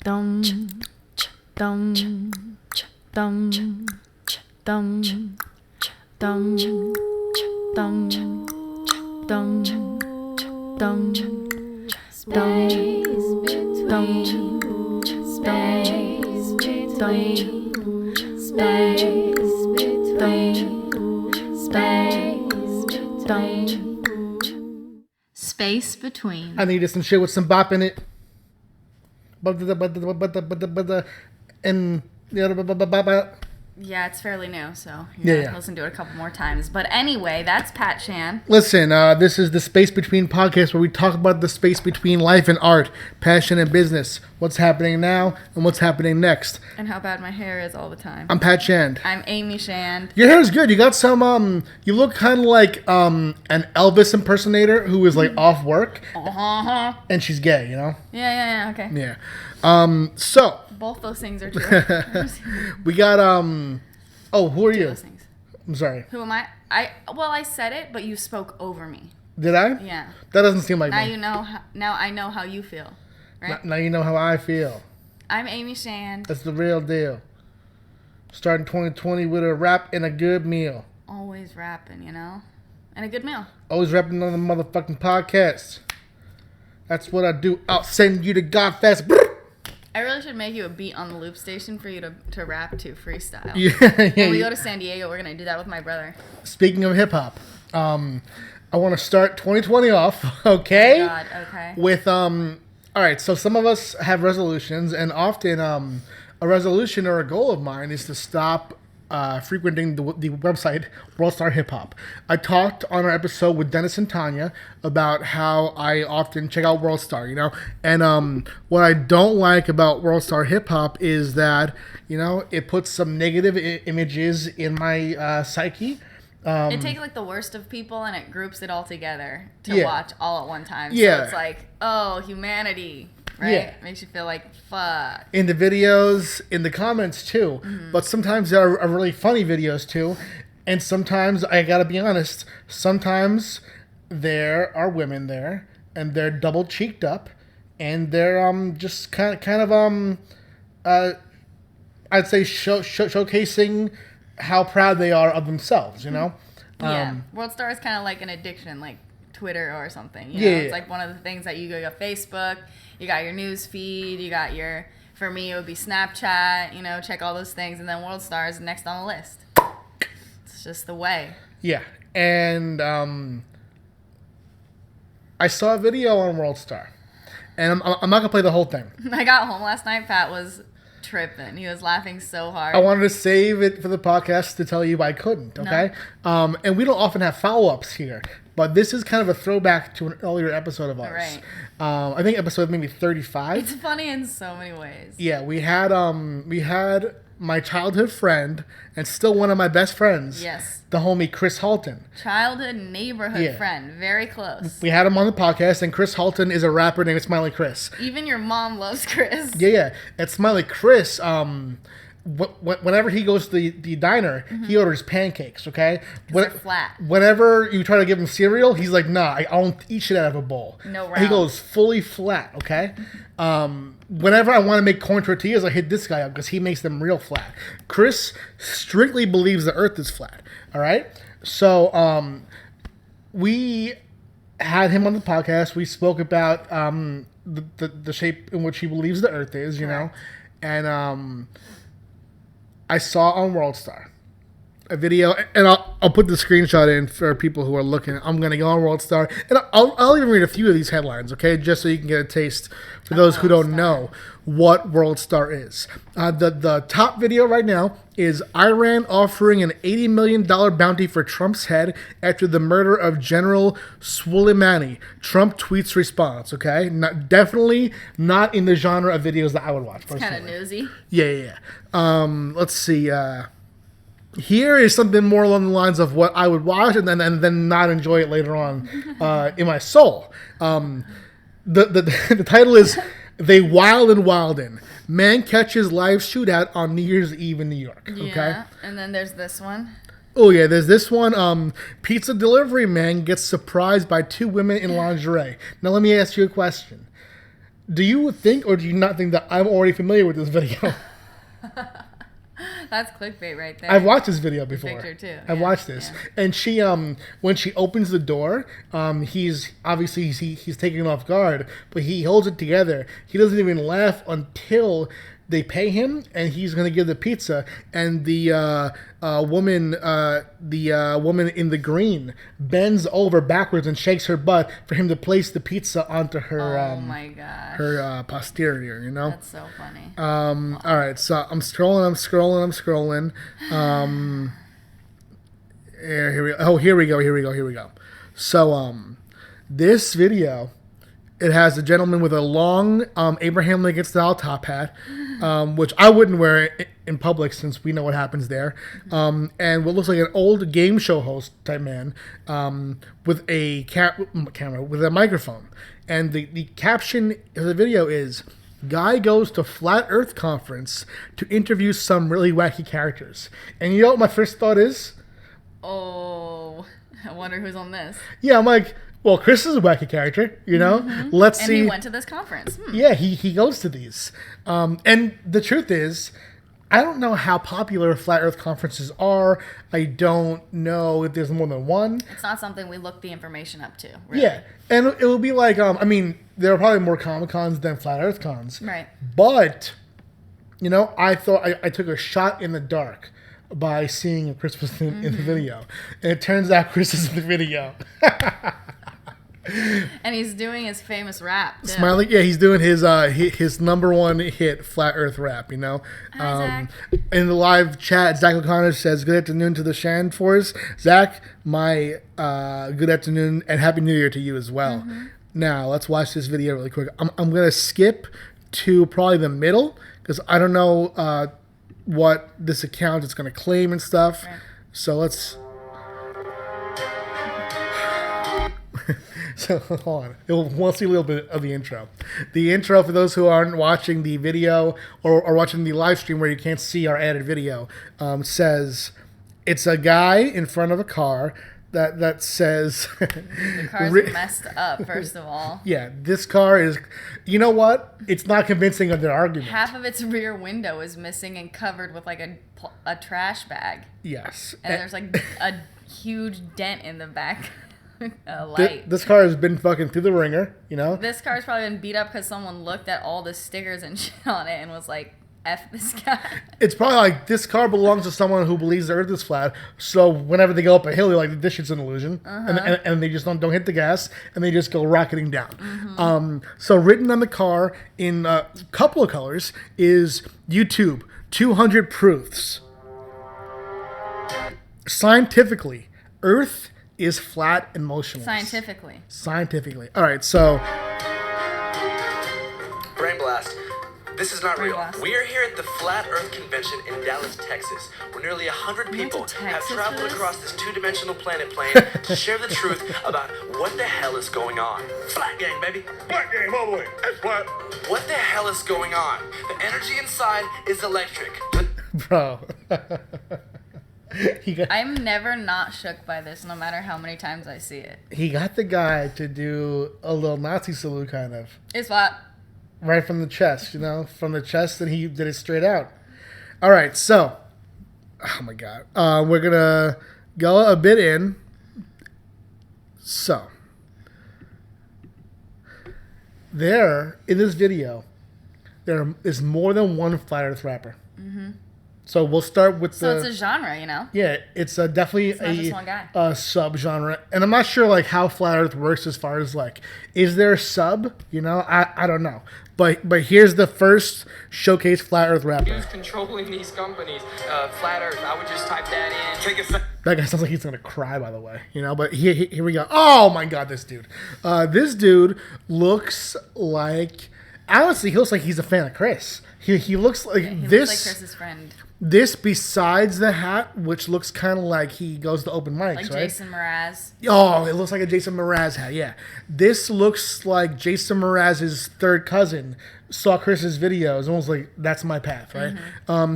dum dum dum dum dum dum dum dum Space between space between. I needed some shit with some bop in it. And Yeah, it's fairly new, so yeah. listen to it a couple more times. But anyway, that's Pat Shan. Listen, this is the Space Between podcast where we talk about the space between life and art, passion and business, what's happening now and what's happening next. And how bad my hair is all the time. I'm Pat Shand. I'm Amy Shand. Your hair is good. You got some, you look kind of like an Elvis impersonator who is like off work. And she's gay, you know? Yeah, okay. Yeah. So. Both those things are true. We got, who are you? Those things. I'm sorry. Who am I? I said it, but you spoke over me. Did I? Yeah. That doesn't seem like now me. you know. Now I know how you feel, right? Now you know how I feel. I'm Amy Shand. That's the real deal. Starting 2020 with a rap and a good meal. Always rapping, and a good meal. Always rapping on the motherfucking podcast. That's what I do. I'll send you to God fast. I really should make you a beat on the loop station for you to rap to freestyle. Yeah. When we go to San Diego, we're going to do that with my brother. Speaking of hip-hop, I want to start 2020 off, okay? Oh God, okay. With, all right, so some of us have resolutions, and often a resolution or a goal of mine is to stop frequenting the website WorldstarHipHop. I talked on our episode with Dennis and Tanya about how I often check out WorldStar, and what I don't like about WorldstarHipHop is that, it puts some negative images in my psyche. It takes like the worst of people and it groups it all together to watch all at one time. Yeah. So it's like, oh, humanity. Right? Yeah. Makes you feel like, fuck. In the videos, in the comments too. Mm-hmm. But sometimes there are really funny videos too. And sometimes, I gotta be honest, sometimes there are women there and they're double cheeked up and they're just kind of I'd say showcasing how proud they are of themselves, Yeah. WorldStar is kind of like an addiction, like Twitter or something. It's like one of the things that you got Facebook, you got your news feed, you got for me it would be Snapchat, check all those things, and then WorldStar is next on the list. It's just the way. Yeah, and I saw a video on WorldStar, and I'm not gonna play the whole thing. I got home last night, Pat was tripping. He was laughing so hard. I wanted to save it for the podcast to tell you I couldn't, okay? No. And we don't often have follow-ups here, but this is kind of a throwback to an earlier episode of ours. Right. I think episode maybe 35. It's funny in so many ways. Yeah, we had my childhood friend and still one of my best friends. Yes. The homie Chris Halton. Childhood neighborhood friend. Very close. We had him on the podcast, and Chris Halton is a rapper named Smiley Chris. Even your mom loves Chris. Yeah. And Smiley Chris, whenever he goes to the diner, he orders pancakes, okay? They're flat. Whenever you try to give him cereal, he's like, nah, I don't eat shit out of a bowl. No round. He goes fully flat, okay? Whenever I want to make corn tortillas, I hit this guy up because he makes them real flat. Chris strictly believes the earth is flat, all right? So we had him on the podcast. We spoke about the shape in which he believes the earth is, know? And I saw on WorldStar a video, and I'll put the screenshot in for people who are looking. I'm going to go on WorldStar, and I'll even read a few of these headlines, okay, just so you can get a taste for those who don't know what WorldStar is. The top video right now is Iran offering an $80 million bounty for Trump's head after the murder of General Soleimani. Trump tweets response, okay? Definitely not in the genre of videos that I would watch. It's kind of newsy. Yeah. Let's see. Here is something more along the lines of what I would watch and then not enjoy it later on in my soul. The title is They Wild and Wildin'. Man catches live shootout on New Year's Eve in New York. Okay? Yeah, and then there's this one. Oh, yeah, there's this one. Pizza delivery man gets surprised by two women in lingerie. Now, let me ask you a question. Do you think, or do you not think that I'm already familiar with this video? That's clickbait right there. I've watched this video before. Picture too. I've watched this, and she, when she opens the door, he's obviously he's taken off guard, but he holds it together. He doesn't even laugh until they pay him, and he's gonna give the pizza, and the woman in the green bends over backwards and shakes her butt for him to place the pizza onto her. Oh my gosh. Her posterior, you know. That's so funny. All right, so I'm scrolling. Here we go. So this video, it has a gentleman with a long Abraham Lincoln style top hat, which I wouldn't wear in public since we know what happens there. And what looks like an old game show host type man with a camera with a microphone. And the caption of the video is, "Guy goes to Flat Earth conference to interview some really wacky characters." And you know what my first thought is? Oh, I wonder who's on this. Yeah, I'm like, well, Chris is a wacky character, you know? Let's see. And he went to this conference. Yeah, he goes to these. And the truth is, I don't know how popular Flat Earth conferences are. I don't know if there's more than one. It's not something we look the information up to, really. Yeah, and it will be like, I mean, there are probably more Comic-Cons than Flat Earth cons. Right. But, you know, I thought I took a shot in the dark by seeing Chris was in the video. And it turns out Chris is in the video. And he's doing his famous rap, too. Smiley, yeah, he's doing his number one hit, Flat Earth rap, you know. Hi, Zach. In the live chat, Zach O'Connor says, "Good afternoon to the Shandfors." Zach, my good afternoon and Happy New Year to you as well. Now, let's watch this video really quick. I'm going to skip to probably the middle because I don't know what this account is going to claim and stuff. Right. So let's... So hold on. We'll see a little bit of the intro. The intro, for those who aren't watching the video or watching the live stream where you can't see our added video, says it's a guy in front of a car that says... The car's messed up, first of all. Yeah, this car is... You know what? It's not convincing of their argument. Half of its rear window is missing and covered with like a trash bag. Yes. And there's like a huge dent in the back. Light. This car has been fucking through the ringer, you know? This car's probably been beat up because someone looked at all the stickers and shit on it and was like, F this guy. It's probably like, this car belongs to someone who believes the earth is flat, so whenever they go up a hill, they're like, this shit's an illusion. And they just don't hit the gas, and they just go rocketing down. So written on the car in a couple of colors is YouTube, 200 proofs. Scientifically, Earth is flat and motionless. Scientifically. All right, so... Brain Blast. This is not Brain real. blast. We are here at the Flat Earth Convention in Dallas, Texas, where nearly 100 people have traveled across this two-dimensional planet plane to share the truth about what the hell is going on. Flat game, baby. Flat game all the way. It's flat. What the hell is going on? The energy inside is electric. Bro. I'm never not shook by this, no matter how many times I see it. He got the guy to do a little Nazi salute, kind of. It's flat. Right from the chest, you know? From the chest, and he did it straight out. All right, so... Oh, my God. We're going to go a bit in. So... There, in this video, there is more than one Flat Earth rapper. So we'll start with So it's a genre, you know? Yeah, it's definitely not just one guy. a sub-genre. And I'm not sure, like, how Flat Earth works as far as, like, is there a sub? You know, I don't know. But here's the first showcase Flat Earth rapper. Who's controlling these companies? Flat Earth, I would just type that in. Take a second. That guy sounds like he's going to cry, by the way. You know, but here we go. Oh, my God, this dude. This dude looks like... Honestly, he looks like he's a fan of Chris. He looks like He this... looks like Chris's friend. This, besides the hat, which looks kind of like he goes to open mics, Like right? Jason Mraz. Oh, it looks like a Jason Mraz hat, yeah. This looks like Jason Mraz's third cousin saw Chris's videos and was like, that's my path, right?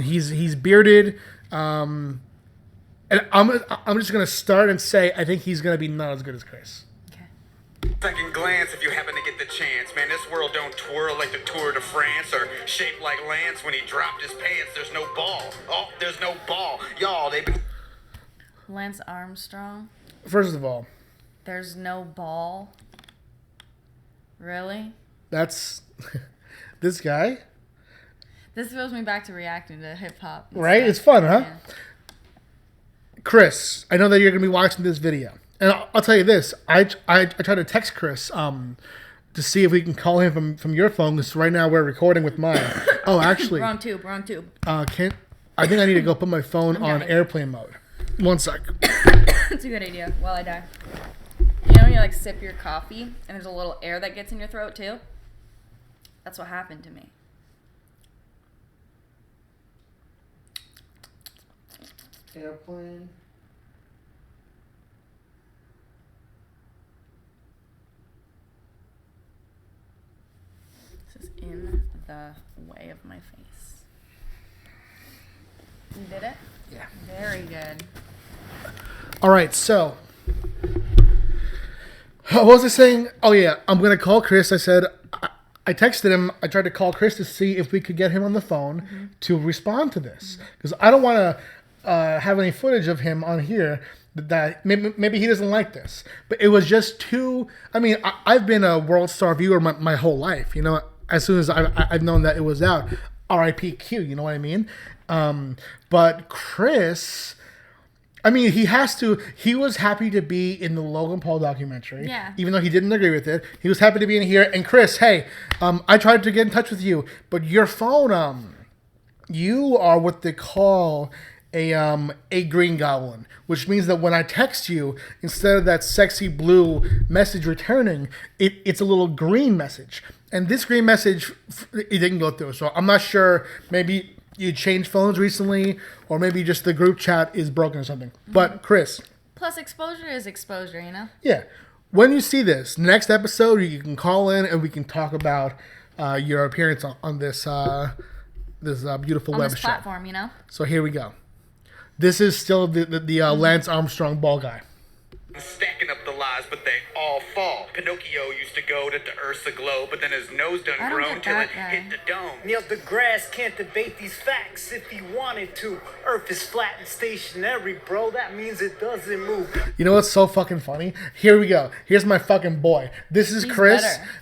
He's bearded. And I'm just going to start and say I think he's going to be not as good as Chris. Okay. Second glance if you happen to get the chance. Man, this world don't twirl like the Tour de France or shaped like Lance when he dropped his pants. There's no ball. Oh, there's no ball. Y'all, they been... Lance Armstrong. First of all, There's no ball. Really? that's this guy. This throws me back to reacting to hip hop. Right? It's fun, huh? Chris, I know that you're going to be watching this video. And I'll tell you this. I tried to text Chris to see if we can call him from your phone, because right now we're recording with mine. Oh, actually. We're on tube. I think I need to go put my phone on airplane mode. 1 sec. It's a good idea. While I die. You know when you like sip your coffee and there's a little air that gets in your throat too? That's what happened to me. Airplane. This is in the way of my face. You did it? Yeah. Very good. All right, so what was I saying? Oh yeah, I'm gonna call Chris. I said I texted him. I tried to call Chris to see if we could get him on the phone to respond to this, because I don't want to have any footage of him on here that maybe he doesn't like this. But it was just too. I mean, I've been a World Star viewer my whole life. You know, as soon as I've known that it was out, R.I.P. Q. You know what I mean? But Chris, I mean, he was happy to be in the Logan Paul documentary. Yeah. Even though he didn't agree with it. He was happy to be in here. And Chris, hey, I tried to get in touch with you, but your phone, you are what they call a green goblin, which means that when I text you, instead of that sexy blue message returning, it's a little green message. And this green message, it didn't go through. So I'm not sure, maybe you changed phones recently, or maybe just the group chat is broken or something. But Chris. Plus exposure is exposure, you know? Yeah. When you see this, next episode, you can call in and we can talk about your appearance on this beautiful On web this show. platform, you know? So here we go. This is still the Lance Armstrong ball guy. Stacking up the lies, but they all fall. Pinocchio used to go to the Earth's aglow, but then his nose done I don't grown get till it that hit the dome. Neil deGrasse can't debate these facts if he wanted to. Earth is flat and stationary, bro. That means it doesn't move. You know what's so fucking funny? Here we go. Here's my fucking boy. This is He's Chris.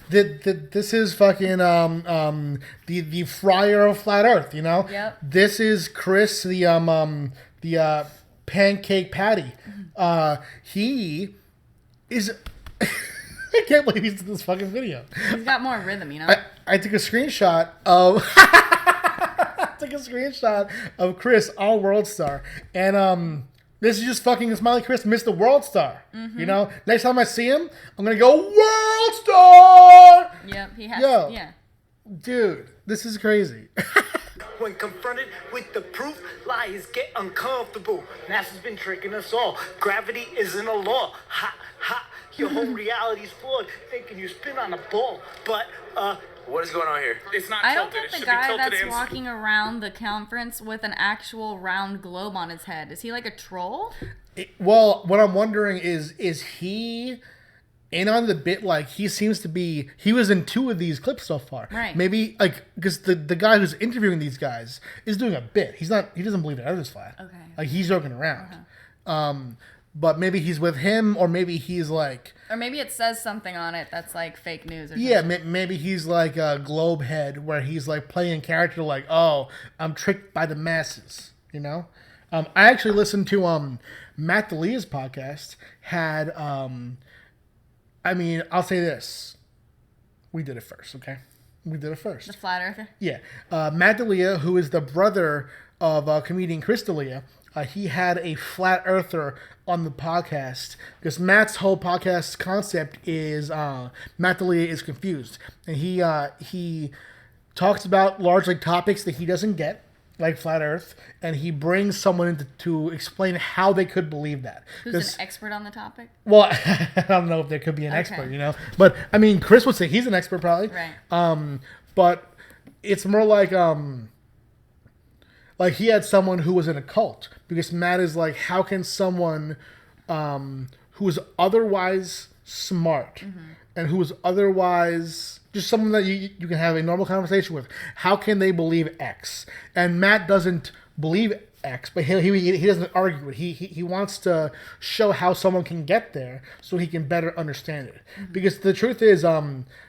better. This is fucking the friar of flat Earth. You know. Yep. This is Chris, the pancake patty. He is. I can't believe he's in this fucking video. He's got more rhythm, you know? I took a screenshot of Chris on WorldStar, and this is just fucking Smiley Chris missed the WorldStar. You know, next time I see him, I'm gonna go WorldStar. Yep, he has. Yo. Yeah. Dude, this is crazy. When confronted with the proof, liars get uncomfortable. NASA's been tricking us all. Gravity isn't a law. Ha, ha. Your whole reality's flawed, thinking you spin on a ball. But, What is going on here? It's not I don't tilted. get It the should guy be tilted that's in. walking around the conference with an actual round globe on his head. Is he like a troll? Well, what I'm wondering is he in on the bit? Like, he seems to be. He was in 2 of these clips so far. Right. Maybe like because the guy who's interviewing these guys is doing a bit. He's not. He doesn't believe the Earth is flat. Okay. Like, he's joking around. But maybe he's with him, or maybe he's like. Or maybe it says something on it that's like fake news or Yeah, something. maybe he's like a globe head where he's like playing character like, oh, I'm tricked by the masses, you know? I actually listened to Matt D'Elia's podcast. Had I mean, I'll say this. We did it first, okay? We did it first. The flat earther. Yeah. Matt D'Elia, who is the brother of comedian Chris D'Elia, he had a flat earther on the podcast, because Matt's whole podcast concept is Matt D'Elia is confused, and he talks about largely topics that he doesn't get, like flat Earth, and he brings someone in to explain how they could believe that. Who's an expert on the topic? Well, I don't know if there could be an expert, you know, but I mean, Chris would say he's an expert probably. Right. But it's more like he had someone who was in a cult, because Matt is like, how can someone who is otherwise smart and who is otherwise just someone that you can have a normal conversation with, how can they believe X? And Matt doesn't believe X, but he doesn't argue it. He wants to show how someone can get there so he can better understand it. Because the truth is,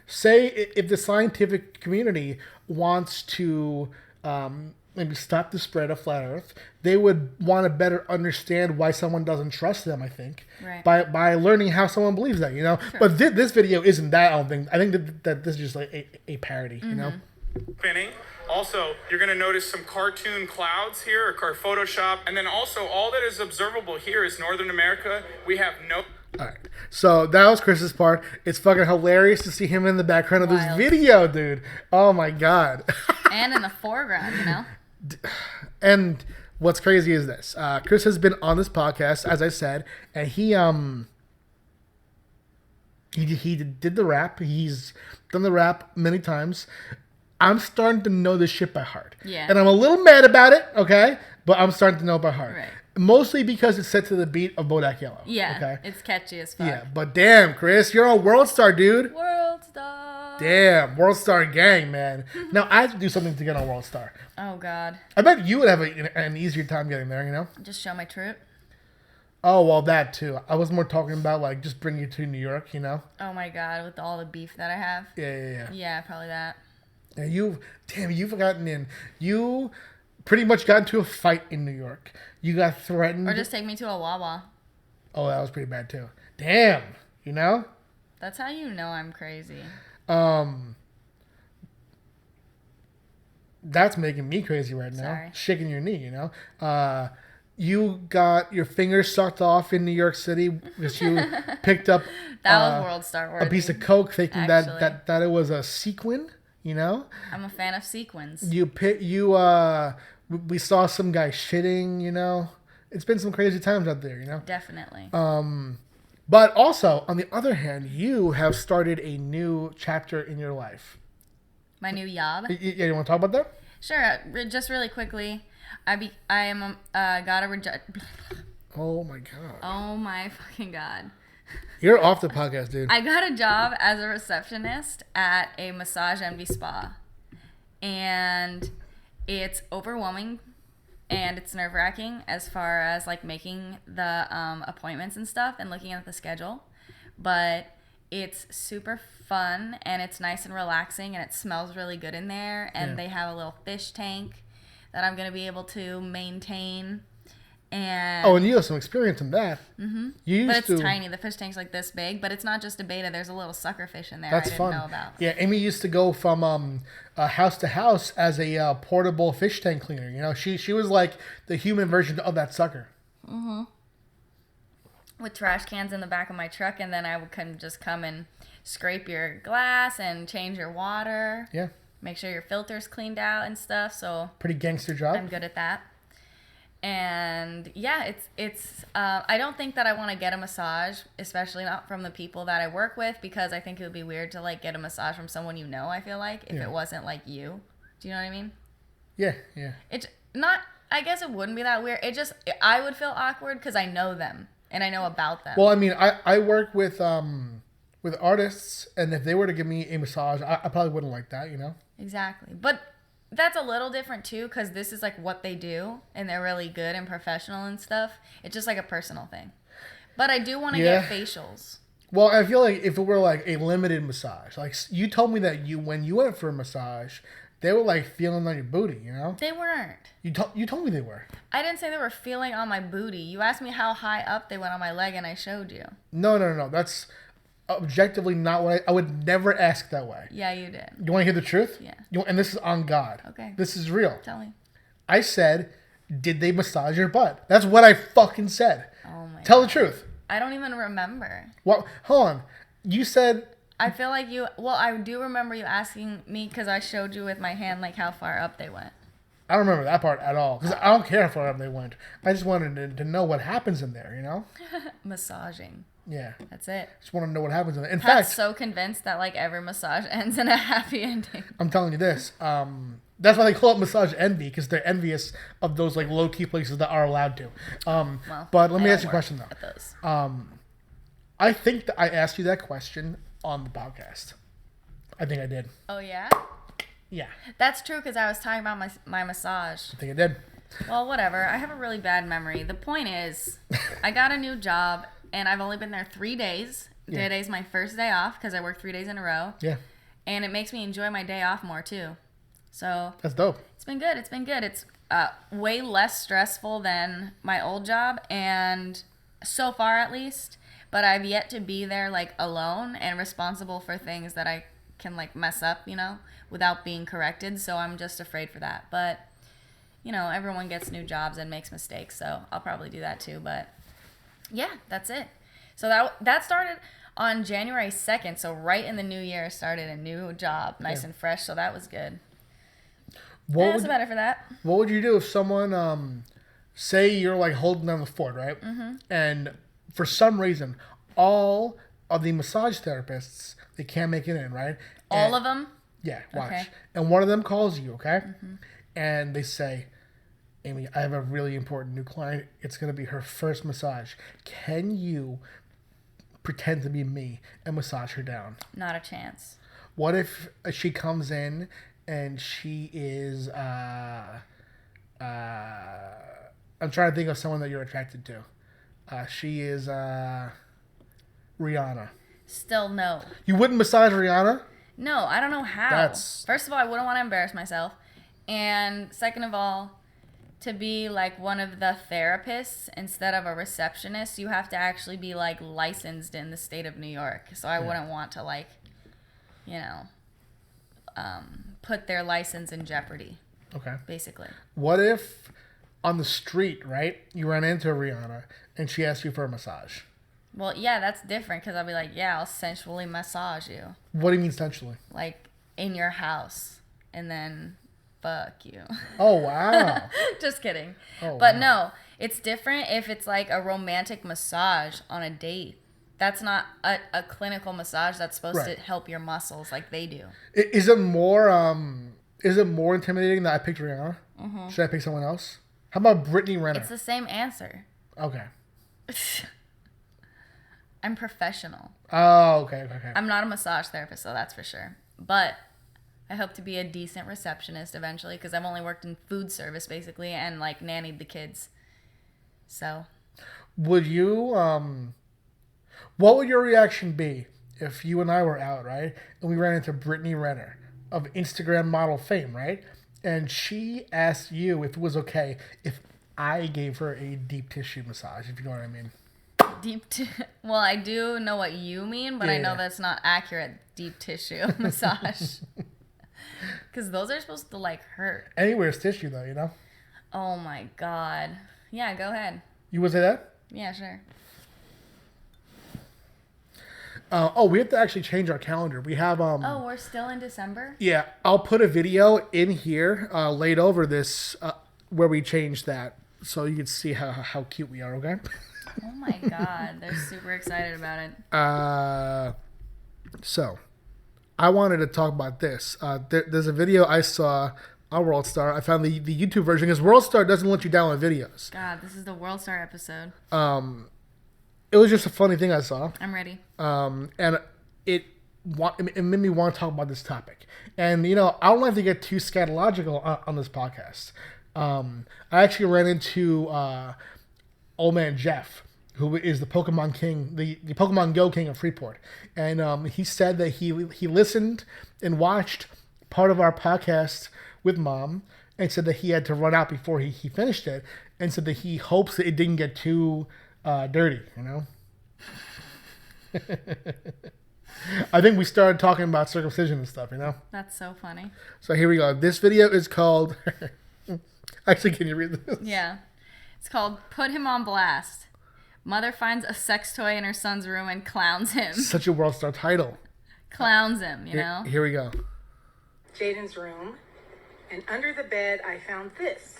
say if the scientific community wants to maybe stop the spread of flat Earth, they would want to better understand why someone doesn't trust them, I think, by learning how someone believes that, you know? Sure. But this video isn't that, I don't think. I think that this is just like a parody, you know? Spinning. Also, you're going to notice some cartoon clouds here, or Photoshop. And then also, all that is observable here is Northern America. We have no... All right. So that was Chris's part. It's fucking hilarious to see him in the background of this video, dude. Oh, my God. And in the foreground, you know? And what's crazy is this. Chris has been on this podcast, as I said, and he did the rap. He's done the rap many times. I'm starting to know this shit by heart. Yeah. And I'm a little mad about it, okay? But I'm starting to know it by heart. Right. Mostly because it's set to the beat of Bodak Yellow. Yeah. Okay? It's catchy as fuck. Yeah. But damn, Chris, you're on WorldStar, dude. WorldStar. Damn, WorldStar gang, man. Now, I have to do something to get on WorldStar. Oh, God. I bet you would have an easier time getting there, you know? Just show my trip. Oh, well, that too. I was more talking about, like, just bring you to New York, you know? Oh, my God. With all the beef that I have. Yeah. Yeah, probably that. And you've gotten in. You pretty much got into a fight in New York. You got threatened. Or just take me to a Wawa. Oh, that was pretty bad too. Damn, you know? That's how you know I'm crazy. That's making me crazy right now. Sorry. Shaking your knee, you know? You got your fingers sucked off in New York City because you picked up that was WorldStar worthy. a piece of coke thinking that it was a sequin. You know, I'm a fan of sequins. We saw some guy shitting. You know, it's been some crazy times out there. You know, definitely. But also on the other hand, you have started a new chapter in your life. My new job. Yeah, you want to talk about that? Sure. Just really quickly, got a reject. Oh my God. Oh my fucking God. You're off the podcast, dude. I got a job as a receptionist at a massage envy spa. And it's overwhelming and it's nerve-wracking as far as like making the appointments and stuff and looking at the schedule. But it's super fun and it's nice and relaxing and it smells really good in there. And they have a little fish tank that I'm going to be able to maintain. And you have some experience in that. Mm-hmm. But it's tiny. The fish tank's like this big, but it's not just a beta. There's a little sucker fish in there. That's I didn't fun. know about. Yeah, Amy used to go from house to house as a portable fish tank cleaner. You know, she was like the human version of that sucker. Mm-hmm. With trash cans in the back of my truck, and then I would just come and scrape your glass and change your water. Yeah. Make sure your filter's cleaned out and stuff. So pretty gangster job. I'm good at that. And yeah, it's I don't think that I want to get a massage, especially not from the people that I work with, because I think it would be weird to like get a massage from someone you know, I feel like, if it wasn't like you. Do you know what I mean? Yeah. It's not, I guess it wouldn't be that weird. I would feel awkward because I know them and I know about them. Well, I mean, I work with artists, and if they were to give me a massage, I probably wouldn't like that, you know? Exactly. But that's a little different too, because this is like what they do and they're really good and professional and stuff. It's just like a personal thing. But I do want to get facials. Well, I feel like if it were like a limited massage, like you told me that when you went for a massage, they were like feeling on your booty, you know? They weren't. You told me they were. I didn't say they were feeling on my booty. You asked me how high up they went on my leg and I showed you. No. That's objectively not what I would never ask that way. Yeah, you did. You want to hear the truth? Yeah. And this is on God. Okay. This is real. Tell me. I said, did they massage your butt? That's what I fucking said. Oh my Tell God. the truth. I don't even remember. Well, hold on. You said... I feel like I do remember you asking me because I showed you with my hand like how far up they went. I don't remember that part at all because I don't care how far up they went. I just wanted to know what happens in there, you know? Massaging. Yeah. That's it. Just want to know what happens in there. In Pat's fact, so convinced that like every massage ends in a happy ending. I'm telling you this. That's why they call it massage envy, because they're envious of those like low key places that are allowed to. But let me ask you a question though. I think that I asked you that question on the podcast. I think I did. Oh, yeah? Yeah. That's true, because I was talking about my massage. I think I did. Well, whatever. I have a really bad memory. The point is, I got a new job, and I've only been there 3 days. Yeah. Today's my first day off, because I work 3 days in a row. Yeah. And it makes me enjoy my day off more, too. So That's dope. it's been good. It's been good. It's way less stressful than my old job, and so far at least. But I've yet to be there like alone and responsible for things that I can like mess up, you know, without being corrected. So I'm just afraid for that. But you know, everyone gets new jobs and makes mistakes, so I'll probably do that too. But yeah, that's it. So that started on January 2nd. So right in the new year, started a new job, nice and fresh. So that was good. What's the better for that? What would you do if someone, say you're like holding down the fort, right? Mm-hmm. And for some reason, all of the massage therapists, they can't make it in, right? All of them? Yeah, watch. Okay. And one of them calls you, okay? Mm-hmm. And they say, Amy, I have a really important new client. It's going to be her first massage. Can you pretend to be me and massage her down? Not a chance. What if she comes in and she is, I'm trying to think of someone that you're attracted to. She is Rihanna. Still no. You wouldn't massage Rihanna? No, I don't know how. First of all, I wouldn't want to embarrass myself. And second of all, to be like one of the therapists instead of a receptionist, you have to actually be like licensed in the state of New York. So I wouldn't want to like, you know, put their license in jeopardy. Okay. Basically. What if on the street, right, you run into Rihanna and she asks you for a massage? Well, yeah, that's different because I'll be like, yeah, I'll sensually massage you. What do you mean sensually? Like in your house and then fuck you. Oh, wow. Just kidding. Oh, but wow. no, it's different if it's like a romantic massage on a date. That's not a clinical massage that's supposed to help your muscles like they do. Is it more intimidating that I picked Rihanna? Mm-hmm. Should I pick someone else? How about Brittany Renner? It's the same answer. Okay. I'm professional. Oh, okay. I'm not a massage therapist, so that's for sure. But I hope to be a decent receptionist eventually because I've only worked in food service basically and like nannied the kids. So. Would you, what would your reaction be if you and I were out, right? And we ran into Brittany Renner of Instagram model fame, right? And she asked you if it was okay if I gave her a deep tissue massage, if you know what I mean. Well, I do know what you mean, but I know that's not accurate deep tissue massage. Because those are supposed to, like, hurt. Anywhere's tissue, though, you know? Oh, my God. Yeah, go ahead. You would say that? Yeah, sure. We have to actually change our calendar. We have... we're still in December? Yeah, I'll put a video in here laid over this where we changed that so you can see how cute we are, okay? Oh, my God. They're super excited about it. So, I wanted to talk about this. There's a video I saw on WorldStar. I found the YouTube version because WorldStar doesn't let you download videos. God, this is the WorldStar episode. It was just a funny thing I saw. I'm ready. And it made me want to talk about this topic. And, you know, I don't like to get too scatological on this podcast. I actually ran into old man Jeff, who is the Pokemon King, the Pokemon Go King of Freeport. And he said that he listened and watched part of our podcast with Mom and said that he had to run out before he finished it and said that he hopes that it didn't get too dirty, you know? I think we started talking about circumcision and stuff, you know? That's so funny. So here we go. This video is called... Actually, can you read this? Yeah. It's called Put Him on Blast. Mother finds a sex toy in her son's room and clowns him. Such a WorldStar title. Clowns him, you know? Here we go. Jaden's room. And under the bed, I found this,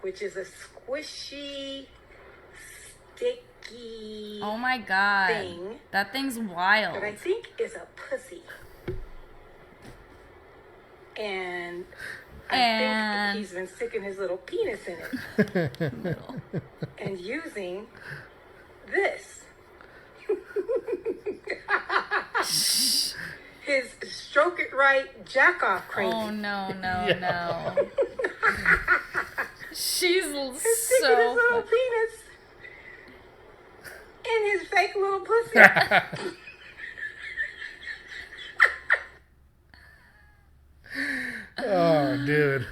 which is a squishy, sticky oh my God. thing. That thing's wild. That I think is a pussy. And I think he's been sticking his little penis in it. And using this. His stroke it right, jack off crazy. Oh no. She's Sticking so his little penis in his fake little pussy. Oh, dude.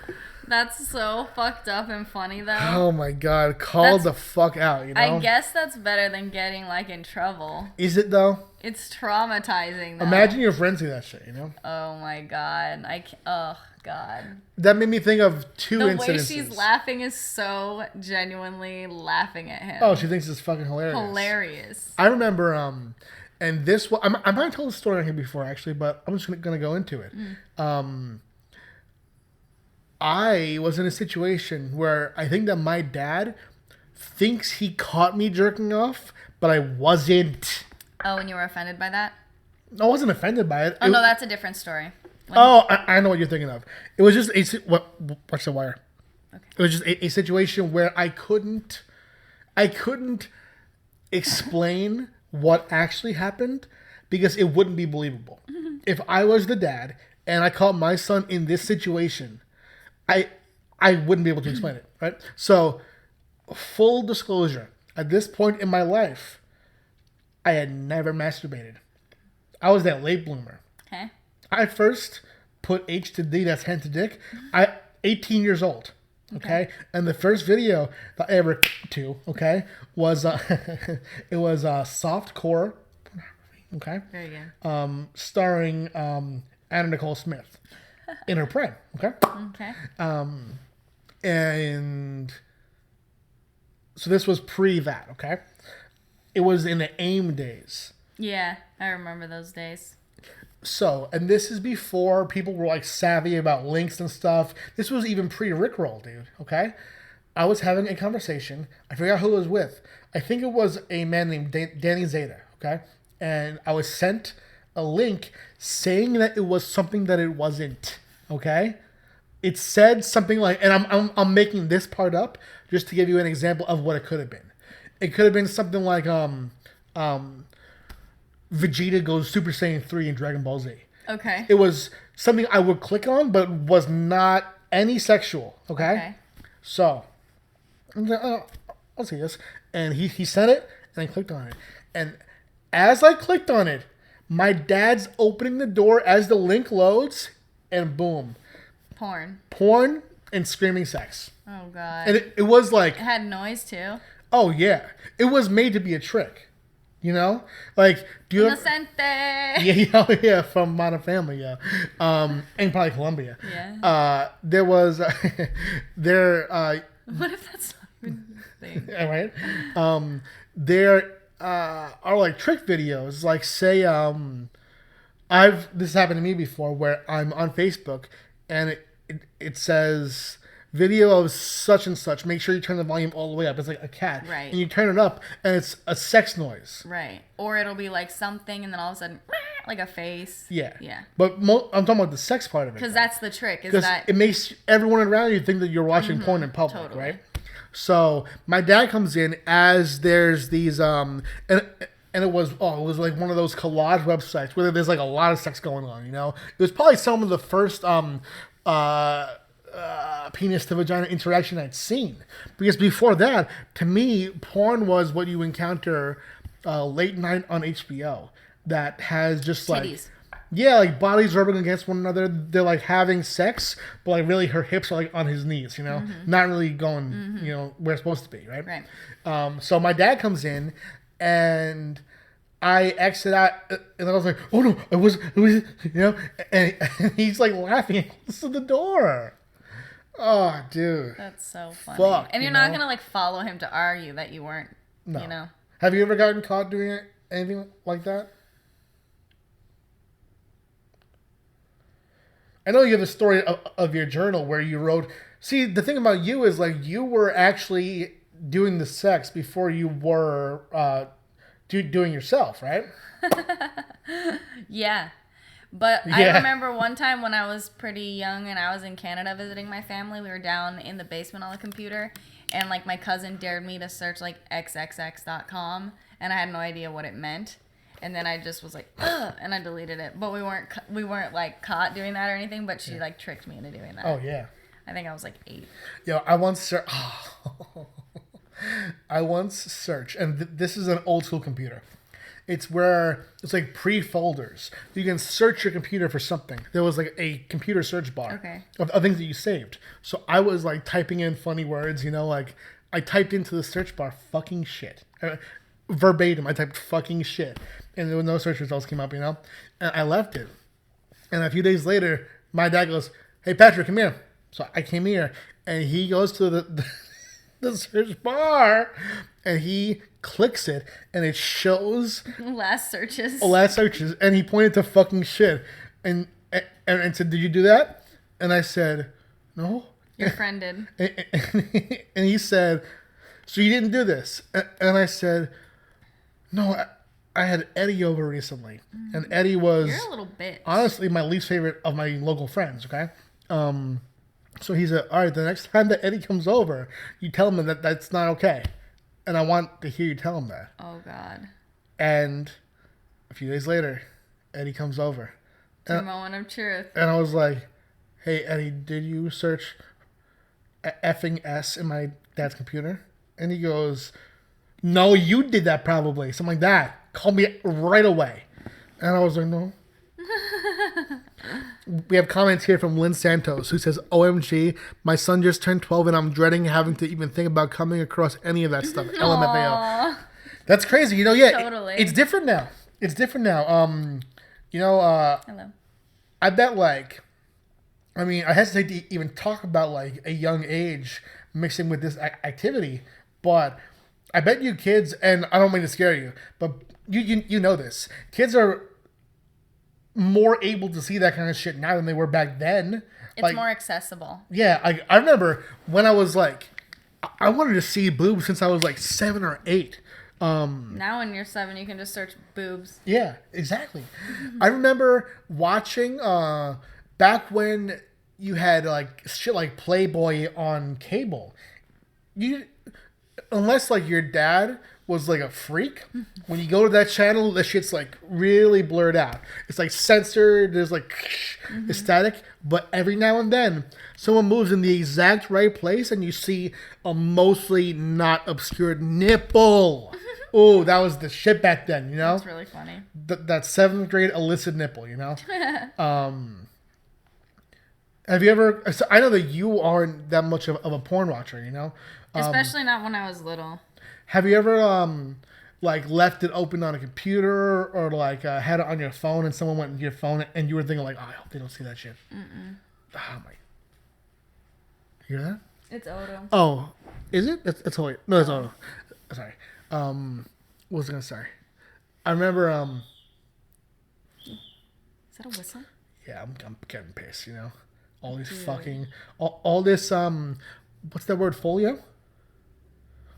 That's so fucked up and funny though. Oh my god, call the fuck out, you know? I guess that's better than getting like in trouble. Is it though? It's traumatizing though. Imagine your friends do that shit, you know? Oh my god. Oh god. That made me think of two The incidences. way she's laughing is so genuinely laughing at him. Oh, she thinks it's fucking hilarious. Hilarious. I remember, and this one, I might have told the story on here before actually, but I'm just gonna go into it. I was in a situation where I think that my dad thinks he caught me jerking off, but I wasn't. Oh, and you were offended by that? I wasn't offended by it. Oh, no, that's a different story. I know what you're thinking of. It was just watch the wire. Okay. It was just a situation where I couldn't explain what actually happened because it wouldn't be believable. If I was the dad and I caught my son in this situation, I wouldn't be able to explain it, right? So, full disclosure, at this point in my life, I had never masturbated. I was that late bloomer. Okay. I first put H to D, that's hand to dick, 18 years old. Okay. And the first video that I ever was it was softcore pornography. Okay. Very good. Starring Anna Nicole Smith in her prime. Okay. Okay. And so this was pre that. Okay. It was in the AIM days. Yeah, I remember those days. So, and this is before people were like savvy about links and stuff. This was even pre-Rickroll, dude. Okay, I was having a conversation. I forgot who it was with. I think it was a man named Danny Zeta. Okay, and I was sent a link saying that it was something that it wasn't. Okay, it said something like, and I'm making this part up just to give you an example of what it could have been. It could have been something like Vegeta goes Super Saiyan 3 in Dragon Ball Z. Okay. It was something I would click on, but was not any sexual. Okay. So, I'm like, oh, I'll see this. And he sent it, and I clicked on it. And as I clicked on it, my dad's opening the door as the link loads, and boom. Porn and screaming sex. Oh, God. And it was like... It had noise, too. Oh, yeah. It was made to be a trick. You know? Like, do you Inocente! Yeah, from Modern Family, yeah. And probably Colombia. Yeah. There was... what if that's not even a thing? All right. There are, like, trick videos. Like, say, this happened to me before, where I'm on Facebook, and it says... Video of such and such. Make sure you turn the volume all the way up. It's like a cat. Right. And you turn it up, and it's a sex noise. Right. Or it'll be like something, and then all of a sudden, like a face. Yeah. Yeah. But I'm talking about the sex part of it. Because that's the trick. Because it makes everyone around you think that you're watching porn in public, right? So my dad comes in as there's these and it was like one of those collage websites where there's like a lot of sex going on. You know, it was probably some of the first penis to vagina interaction I'd seen, because before that, to me, porn was what you encounter late night on HBO that has just titties. Like bodies rubbing against one another. They're like having sex, but like really her hips are like on his knees, you know, not really going, you know, where it's supposed to be, right? Right. So my dad comes in, and I exit out, and I was like, oh no, it was, you know, and he's like laughing, close to the door. Oh, dude. That's so funny. Fuck, and you're not going to, like, follow him to argue that you weren't, you know. Have you ever gotten caught doing anything like that? I know you have a story of your journal where you wrote... See, the thing about you is, like, you were actually doing the sex before you were doing yourself, right? Yeah. But I remember one time when I was pretty young and I was in Canada visiting my family, we were down in the basement on the computer, and like my cousin dared me to search like xxx.com, and I had no idea what it meant. And then I just was like, ugh, and I deleted it. But we weren't like caught doing that or anything. But she like tricked me into doing that. Oh yeah. I think I was like 8. Yo, I once searched, and this is an old school computer. It's where it's like pre-folders. You can search your computer for something. There was like a computer search bar of things that you saved. So I was like typing in funny words, like I typed into the search bar fucking shit. Verbatim, I typed fucking shit. And there were no search results came up, And I left it. And a few days later, my dad goes, "Hey Patrick, come here." So I came here, and he goes to the search bar, and he clicks it, and it shows last searches, and he pointed to fucking shit, and said, "Did you do that?" And I said, "No." Your friend did. And he said, "So you didn't do this?" And I said, "No, I had Eddie over recently, and Eddie was You're a little bitch. Honestly my least favorite of my local friends." Okay. So he said, "All right, the next time that Eddie comes over, you tell him that that's not okay. And I want to hear you tell him that." Oh, God. And a few days later, Eddie comes over. The moment of truth. And I was like, "Hey, Eddie, did you search effing S in my dad's computer?" And he goes, "No, you did that probably." Something like that. Call me right away. And I was like, "No." We have comments here from Lynn Santos, who says, "OMG, my son just turned 12 and I'm dreading having to even think about coming across any of that stuff." LMFAO. That's crazy. Totally. It's different now. Hello. I bet I hesitate to even talk about like a young age mixing with this activity, but I bet you kids, and I don't mean to scare you, but you know this. Kids are more able to see that kind of shit now than they were back then. It's more accessible. Yeah, I remember when I was like, I wanted to see boobs since I was like 7 or 8. Now when you're 7, you can just search boobs. Yeah, exactly. I remember watching back when you had like shit like Playboy on cable. Unless like your dad was like a freak, when you go to that channel, the shit's like really blurred out. It's like censored, there's like static, but every now and then someone moves in the exact right place and you see a mostly not obscured nipple. Oh, that was the shit back then, That's really funny. That 7th grade illicit nipple, Have you ever, I know that you aren't that much of a porn watcher, Especially not when I was little. Have you ever like left it open on a computer or like had it on your phone and someone went into your phone and you were thinking like, "Oh, I hope they don't see that shit." Oh my! You hear that? It's Odo. Oh, is it? It's Odo. No, it's Odo. Sorry. What was I gonna say? I remember. Is that a whistle? Yeah, I'm getting pissed. All these fucking all this what's that word? Folio.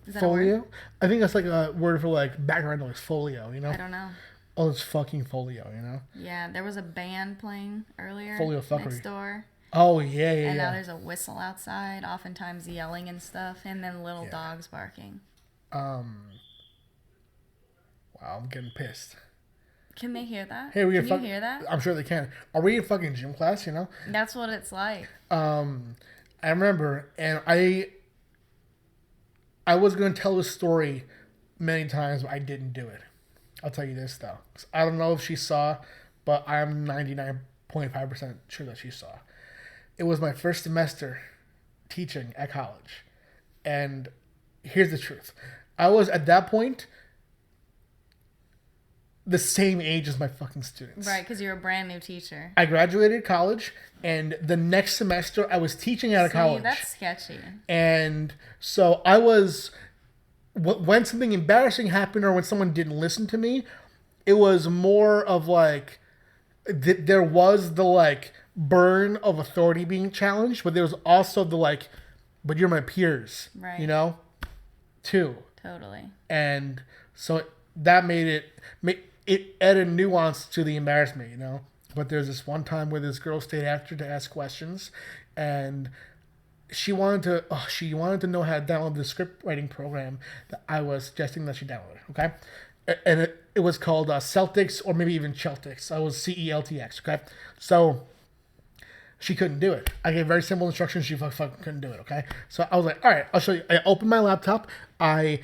Is that Folio? a word? I think that's like a word for like background noise. Folio, I don't know. Oh, it's fucking folio, Yeah, there was a band playing earlier. Folio fuckery. Next door. Oh, yeah. And now there's a whistle outside, oftentimes yelling and stuff, and then little dogs barking. Wow, I'm getting pissed. Can they hear that? Hey, can you hear that? I'm sure they can. Are we in fucking gym class, That's what it's like. I remember, and I was going to tell this story many times, but I didn't do it. I'll tell you this, though. I don't know if she saw, but I'm 99.5% sure that she saw. It was my first semester teaching at college. And here's the truth. I was, at that point, the same age as my fucking students. Right, because you're a brand new teacher. I graduated college, and the next semester I was teaching out of college. That's sketchy. And so I was, when something embarrassing happened or when someone didn't listen to me, it was more of like, there was the like burn of authority being challenged, but there was also the like, but you're my peers, right? Too. Totally. And so that made it added nuance to the embarrassment, But there's this one time where this girl stayed after to ask questions, and she wanted to know how to download the script writing program that I was suggesting that she download. Okay, and it was called Celtics or maybe even Celtics. I was CELTX. Okay, so she couldn't do it. I gave very simple instructions. She fucking couldn't do it. Okay, so I was like, all right, I'll show you. I opened my laptop. I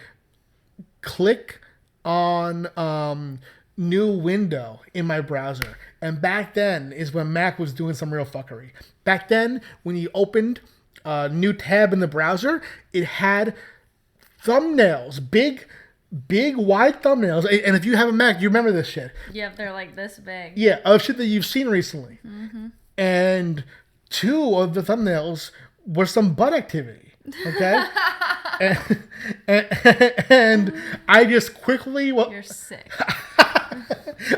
click on new window in my browser, and back then is when Mac was doing some real fuckery. Back then, when you opened a new tab in the browser, it had thumbnails, big wide thumbnails. And if you have a Mac, you remember this shit. Yeah, they're like this big. Yeah, of shit that you've seen recently. Mm-hmm. And 2 of the thumbnails were some butt activity. Okay? and I just quickly... You're sick.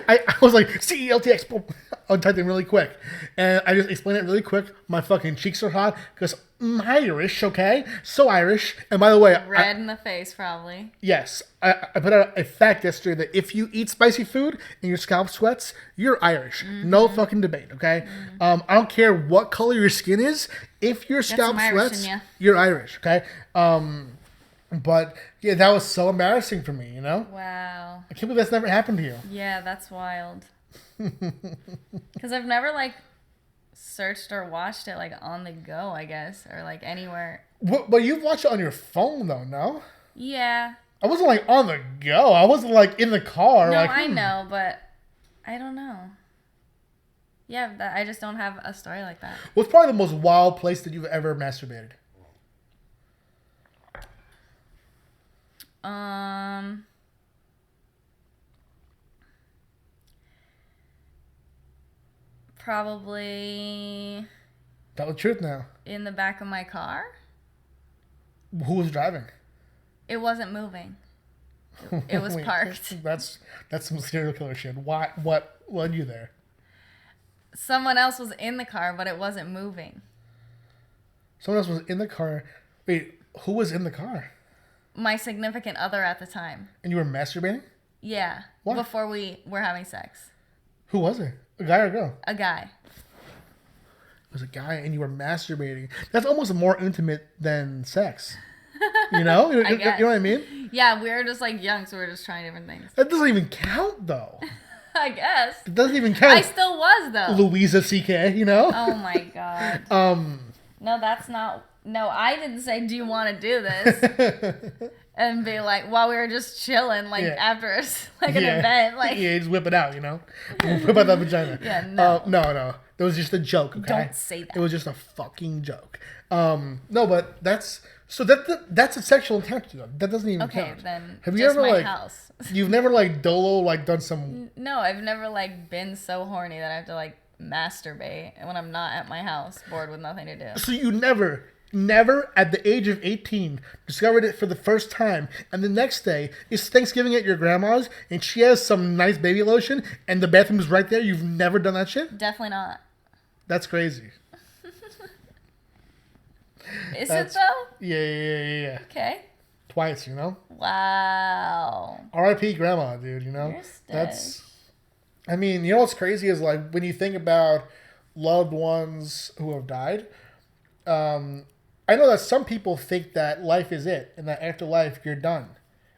I was like, CELTX, boom. I'll type in really quick. And I just explained it really quick. My fucking cheeks are hot because I'm Irish, okay? So Irish. And by the way... Red in the face, probably. Yes. I put out a fact yesterday that if you eat spicy food and your scalp sweats, you're Irish. Mm-hmm. No fucking debate, okay? Mm-hmm. I don't care what color your skin is. If your scalp sweats, you're Irish, okay? But yeah, that was so embarrassing for me, you know? Wow. I can't believe that's never happened to you. Yeah, that's wild. Because I've never like searched or watched it like on the go, I guess, or like anywhere. But you've watched it on your phone though, no? Yeah. I wasn't like on the go. I wasn't like in the car. No, like, I know, but I don't know. Yeah, I just don't have a story like that. What's probably the most wild place that you've ever masturbated? Probably. Tell the truth now. In the back of my car. Who was driving? It wasn't moving. It was parked. That's some serial killer shit. What led you there? Someone else was in the car, but it wasn't moving. Someone else was in the car. Wait, who was in the car? My significant other at the time. And you were masturbating? Yeah. What? Before we were having sex. Who was it? A guy or a girl? A guy. It was a guy and you were masturbating. That's almost more intimate than sex. You know? You know what I mean? Yeah, we were just like young, so we were just trying different things. That doesn't even count though. I guess. It doesn't even count. I still was though. Louisa C.K., you know? Oh my god. No, that's not... No, I didn't say, do you want to do this? And be like, while we were just chilling, like, after an event. Like, yeah, just whip it out, you know? Whip out that vagina. Yeah, no. No. It was just a joke, okay? Don't say that. It was just a fucking joke. No, but that's... So that's a sexual intention, though. That doesn't even count. Okay, then have you ever, my like... house. You've never, like, done some... No, I've never, like, been so horny that I have to, like, masturbate when I'm not at my house, bored with nothing to do. So you never at the age of 18 discovered it for the first time, and the next day is Thanksgiving at your grandma's and she has some nice baby lotion and the bathroom is right there. You've never done that shit? Definitely not. That's crazy. It though? Yeah. Okay. Twice, you know? Wow. R.I.P. grandma, dude, you know? I mean, you know what's crazy is like when you think about loved ones who have died, I know that some people think that life is it and that after life you're done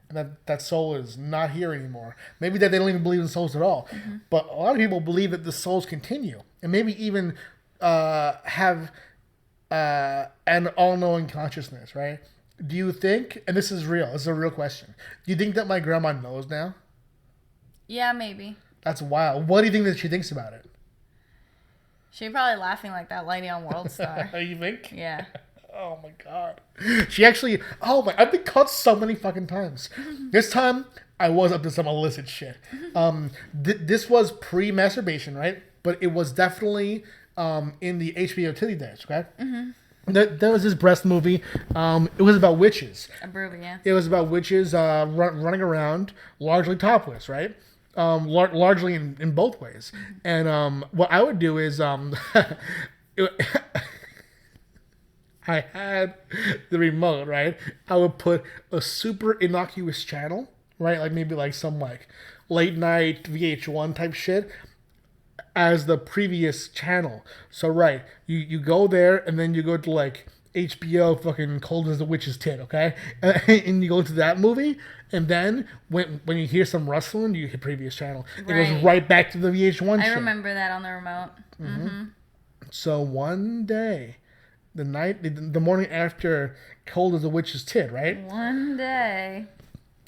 and that soul is not here anymore. Maybe that they don't even believe in souls at all. Mm-hmm. But a lot of people believe that the souls continue and maybe even have an all-knowing consciousness, right? Do you think, and this is real, this is a real question, do you think that my grandma knows now? Yeah, maybe. That's wild. What do you think that she thinks about it? She's probably laughing like that lady on WorldsStar. You think? Yeah. Oh my god. She actually, I've been caught so many fucking times. This time, I was up to some illicit shit. This was pre-masturbation, right? But it was definitely in the HBO titty days, okay? Mm-hmm. There was this breast movie. It was about witches. A groovy, yeah. It was about witches running around, largely topless, right? Largely in both ways. And what I would do is I had the remote, right? I would put a super innocuous channel, right? Like maybe like some like late night VH1 type shit as the previous channel. So right, you go there and then you go to like HBO fucking Cold as a Witch's Tit, okay? And you go to that movie, and then when you hear some rustling, you hit previous channel. It goes right back to the VH1 shit. I remember that on the remote. Mm-hmm. So one day, the morning after Cold as a Witch's Tit, right? One day.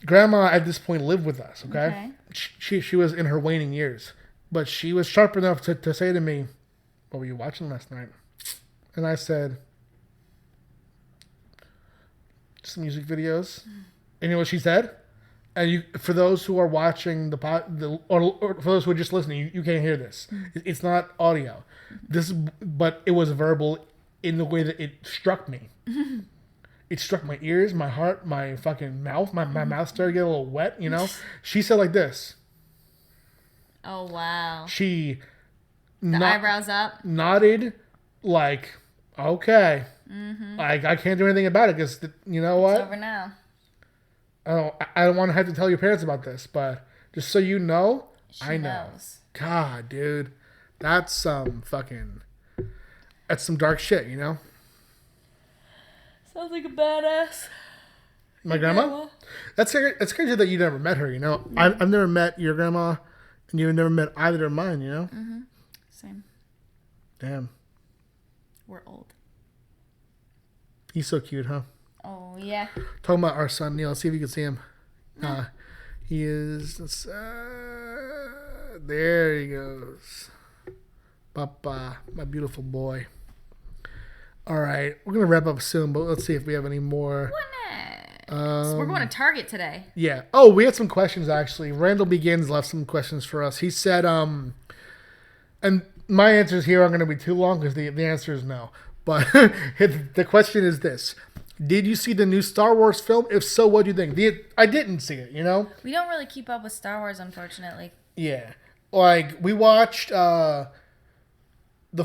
Grandma at this point lived with us, okay? She was in her waning years. But she was sharp enough to say to me, what were you watching last night? And I said, some music videos. And you know what she said? And for those who are watching or for those who are just listening, you can't hear this. It's not audio. But it was verbal in the way that it struck me. It struck my ears, my heart, my fucking mouth. My mouth started to get a little wet, you know? She said like this. Oh, wow. She... eyebrows up? Nodded like, okay. Mm-hmm. I can't do anything about it because, you know what? It's over now. I don't want to have to tell your parents about this, but just so you know, I know. God, dude. That's some dark shit, you know? Sounds like a badass. My grandma? That's crazy that you never met her, you know? I've never met your grandma, and you've never met either of mine, you know? Mm-hmm. Same. Damn. We're old. He's so cute, huh? Oh, yeah. Talking about our son, Neil. Let's see if you can see him. He is... there he goes. Papa, my beautiful boy. All right. We're going to wrap up soon, but let's see if we have any more. So we're going to Target today. Yeah. Oh, we had some questions, actually. Randall Begins left some questions for us. He said, and my answers here aren't going to be too long because the answer is no. But the question is this. Did you see the new Star Wars film? If so, what do you think? I didn't see it, you know? We don't really keep up with Star Wars, unfortunately. Yeah. Like, we watched The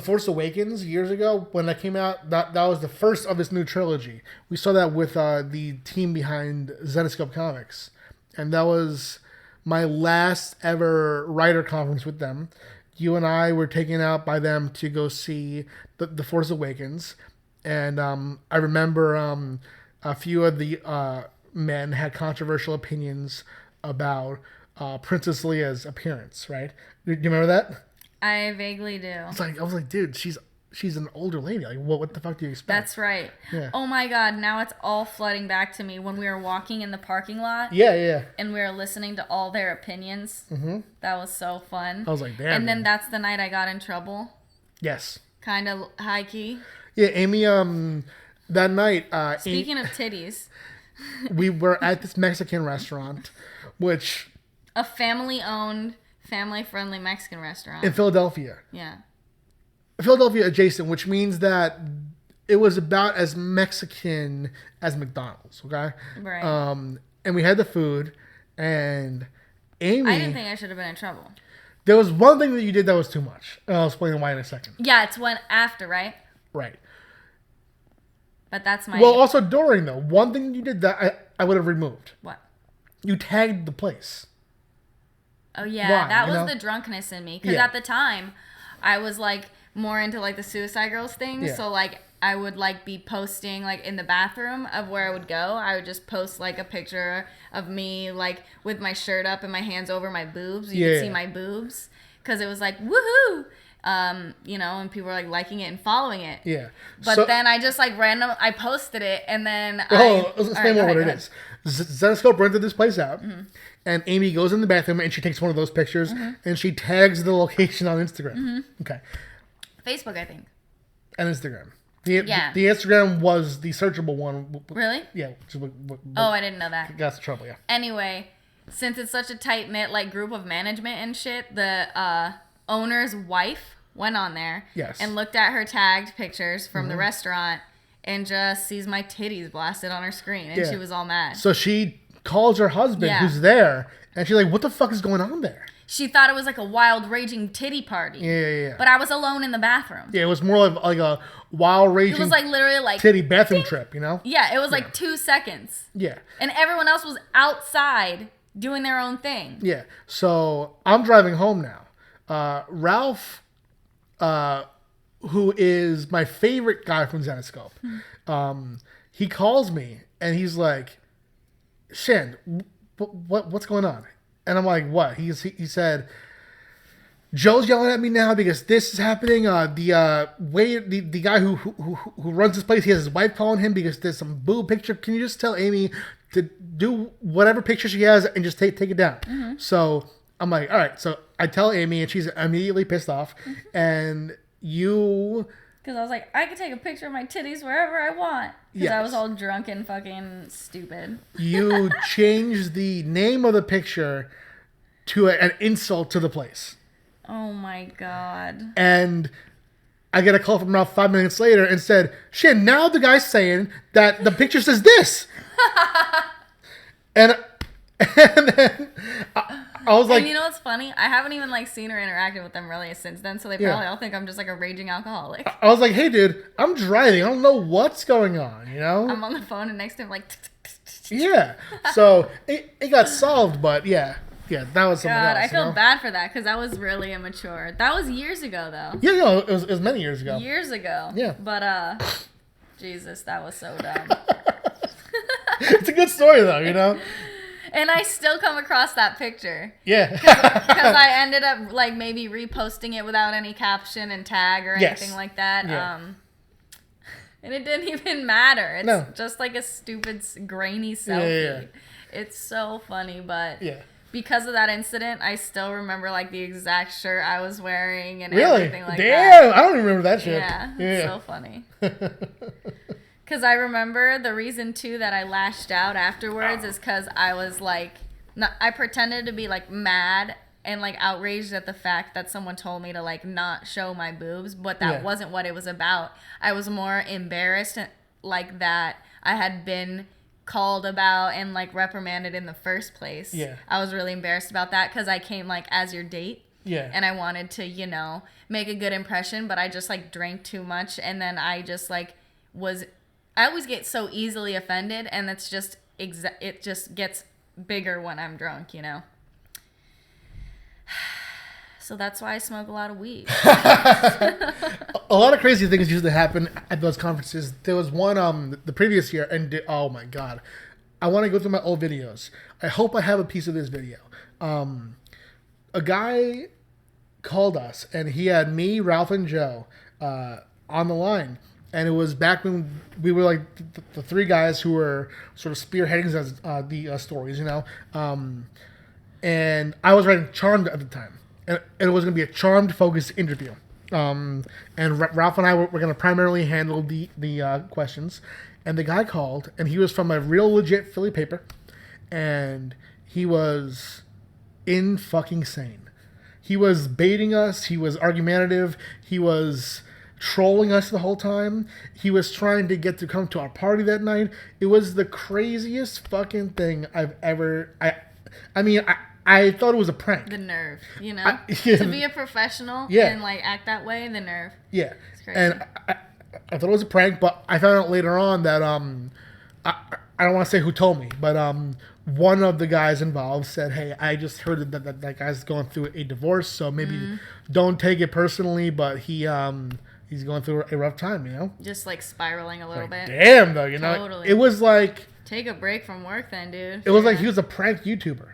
Force Awakens years ago when that came out. That was the first of this new trilogy. We saw that with the team behind Zenescope Comics. And that was my last ever writer conference with them. You and I were taken out by them to go see The Force Awakens. And I remember a few of the men had controversial opinions about Princess Leia's appearance, right? Do you remember that? I vaguely do. I was like, dude, she's an older lady. Like, what the fuck do you expect? That's right. Yeah. Oh my God, now it's all flooding back to me when we were walking in the parking lot. Yeah. And we were listening to all their opinions. Mm-hmm. That was so fun. I was like, damn. And then that's the night I got in trouble. Yes. Kind of high key. Yeah, Amy, that night... Speaking of titties. We were at this Mexican restaurant, which... A family-owned, family-friendly Mexican restaurant. In Philadelphia. Yeah. Philadelphia adjacent, which means that it was about as Mexican as McDonald's, okay? Right. And we had the food, and Amy... I didn't think I should have been in trouble. There was one thing that you did that was too much. And I'll explain why in a second. Yeah, it's when after, right? Right. But that's my... Well, also during, though. One thing you did that I would have removed. What? You tagged the place. Oh, yeah. Why, that was know? the drunkenness in me. Because at the time, I was, like, more into, like, the Suicide Girls thing. Yeah. So, like, I would, like, be posting, like, in the bathroom of where I would go. I would just post, like, a picture of me, like, with my shirt up and my hands over my boobs. You could see my boobs. Because it was like, woohoo! You know, and people were like liking it and following it. Yeah. But then I just like I posted it and then let's explain what it is. Zenescope rented this place out, and Amy goes in the bathroom and she takes one of those pictures and she tags the location on Instagram. Okay. Facebook, I think. And Instagram. The Instagram was the searchable one. Really? Yeah. I didn't know that. Got us in trouble, yeah. Anyway, since it's such a tight-knit like group of management and shit, the owner's wife went on there and looked at her tagged pictures from the restaurant and just sees my titties blasted on her screen and she was all mad. So she calls her husband who's there and she's like, what the fuck is going on there? She thought it was like a wild raging titty party. Yeah. But I was alone in the bathroom. Yeah, it was more like a wild raging it was like literally like titty bathroom trip, you know? Yeah, it was like 2 seconds. Yeah. And everyone else was outside doing their own thing. Yeah. So I'm driving home now. Ralph, who is my favorite guy from Zenescope, He calls me and he's like, Shan, what's going on? And I'm like, what? He said, Joe's yelling at me now because this is happening. The guy who runs this place, he has his wife calling him because there's some boob picture. Can you just tell Amy to do whatever picture she has and just take it down? Mm-hmm. So I'm like, all right. So I tell Amy and she's immediately pissed off. Mm-hmm. And you... Because I was like, I can take a picture of my titties wherever I want. Because I was all drunk and fucking stupid. You changed the name of the picture to an insult to the place. Oh my God. And I get a call from Ralph 5 minutes later and said, shit, now the guy's saying that the picture says this. and then I was like... And you know what's funny? I haven't even like seen or interacted with them really since then, so they probably all think I'm just like a raging alcoholic. I was like, hey dude, I'm driving. I don't know what's going on, you know? I'm on the phone and next to him like... Yeah. So it got solved, but yeah, that was something else. I feel bad for that because that was really immature. That was years ago though. Yeah, no, it was many years ago. Years ago. Yeah. But Jesus, that was so dumb. It's a good story though, you know? And I still come across that picture. Yeah. Because I ended up like maybe reposting it without any caption and tag or anything like that. Yeah. And it didn't even matter. It's just like a stupid grainy selfie. Yeah. It's so funny, but because of that incident, I still remember like the exact shirt I was wearing and everything like that. Damn, I don't even remember that shit. Yeah, it's so funny. Because I remember the reason, too, that I lashed out afterwards is because I was, like, I pretended to be, like, mad and, like, outraged at the fact that someone told me to, like, not show my boobs, but that wasn't what it was about. I was more embarrassed, like, that I had been called about and, like, reprimanded in the first place. Yeah. I was really embarrassed about that because I came, like, as your date. Yeah. And I wanted to, you know, make a good impression, but I just, like, drank too much, and then I just, like, I always get so easily offended, and it's just it just gets bigger when I'm drunk, you know. So that's why I smoke a lot of weed. A lot of crazy things used to happen at those conferences. There was one the previous year, and oh my God, I want to go through my old videos. I hope I have a piece of this video. A guy called us, and he had me, Ralph, and Joe on the line. And it was back when we were like the three guys who were sort of spearheading the stories, you know. And I was writing Charmed at the time. And it was going to be a Charmed-focused interview. And Ralph and I were going to primarily handle the questions. And the guy called, and he was from a real legit Philly paper. And he was in-fucking-sane. He was baiting us. He was argumentative. He was... trolling us the whole time. He was trying to get to come to our party that night. It was the craziest fucking thing I've ever... I thought it was a prank. The nerve, you know? To be a professional and, like, act that way, the nerve. Yeah. It's crazy. And I thought it was a prank, but I found out later on that, I don't want to say who told me, but one of the guys involved said, hey, I just heard that guy's going through a divorce, so maybe don't take it personally, but he's going through a rough time, you know? Just, like, spiraling a little bit. Damn, though, you know? Totally. It was like... Take a break from work then, dude. It was like he was a prank YouTuber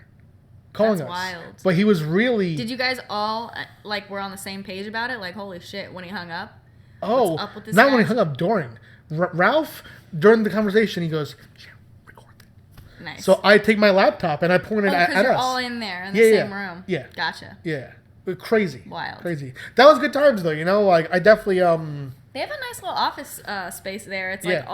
calling That's us. wild. But he was really... Did you guys all, like, were on the same page about it? Like, holy shit, when he hung up? Oh, what's up with this not guy? when he hung up, during. Ralph, during the conversation, he goes, record that. Nice. So I take my laptop and I point it at us. because you're all in there in the same room. Yeah. Gotcha. Yeah. Crazy. Wild. Crazy. That was good times, though, you know? Like, I definitely... They have a nice little office space there. It's like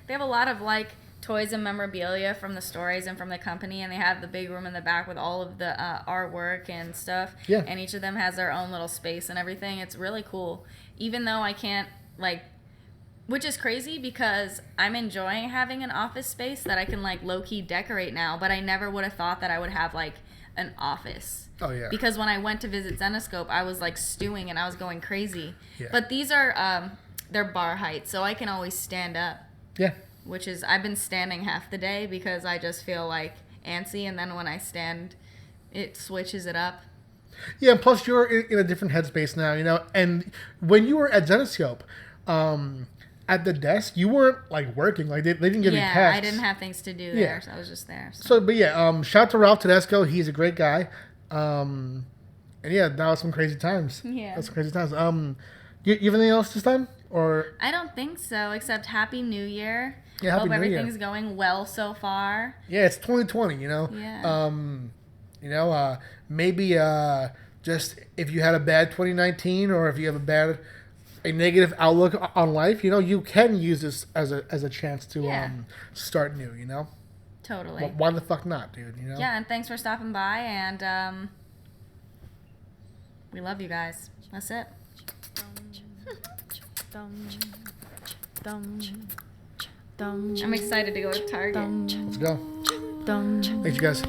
they have a lot of like toys and memorabilia from the stories and from the company, and they have the big room in the back with all of the artwork and stuff. Yeah. And each of them has their own little space and everything. It's really cool. Even though I can't like, which is crazy because I'm enjoying having an office space that I can like low key decorate now, but I never would have thought that I would have like an office. Oh, yeah. Because when I went to visit Zenescope, I was like stewing and I was going crazy. Yeah. But these are they're bar height, so I can always stand up. Yeah. Which is, I've been standing half the day because I just feel like antsy, and then when I stand, it switches it up. Yeah, plus you're in a different headspace now, you know. And when you were at Zenescope, at the desk, you weren't like working. Like they didn't give you tasks. Yeah, I didn't have things to do there, so I was just there. But yeah, shout out to Ralph Tedesco. He's a great guy. And yeah, that was some crazy times. Yeah, that's some crazy times. You have anything else this time, or? I don't think so. Except Happy New Year. Yeah, Happy Hope New everything's Year. going well so far. Yeah, it's 2020. You know. Yeah. Maybe just if you had a bad 2019, or if you have a negative outlook on life, you can use this as a chance to start new. Totally. Why the fuck not, dude? Yeah, and thanks for stopping by, and we love you guys. That's it. I'm excited to go to Target. Let's go. Thanks, you guys.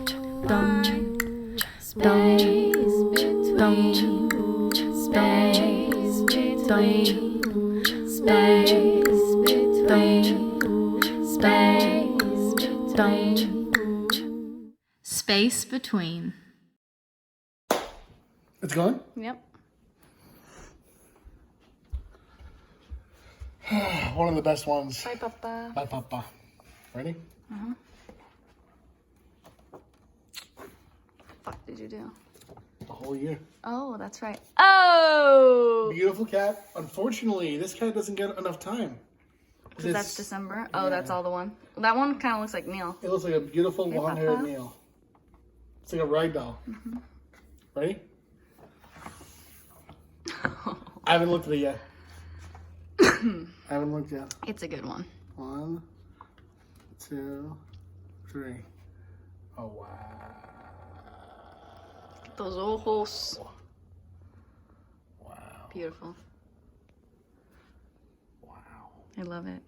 Space between. It's going? Yep. One of the best ones. Bye, Papa. Bye, Papa. Ready? Uh-huh. Fuck did you do? The whole year. Oh, that's right. Oh! Beautiful cat. Unfortunately, this cat doesn't get enough time. Because that's December? Oh, that's all the one. That one kind of looks like Neil. It looks like a beautiful long-haired Neil. It's like a rag doll. Mm-hmm. Ready? I haven't looked at it yet. I haven't looked yet. It's a good one. 1, 2, 3. Oh, wow. Those ojos. Wow. Beautiful. Wow. I love it.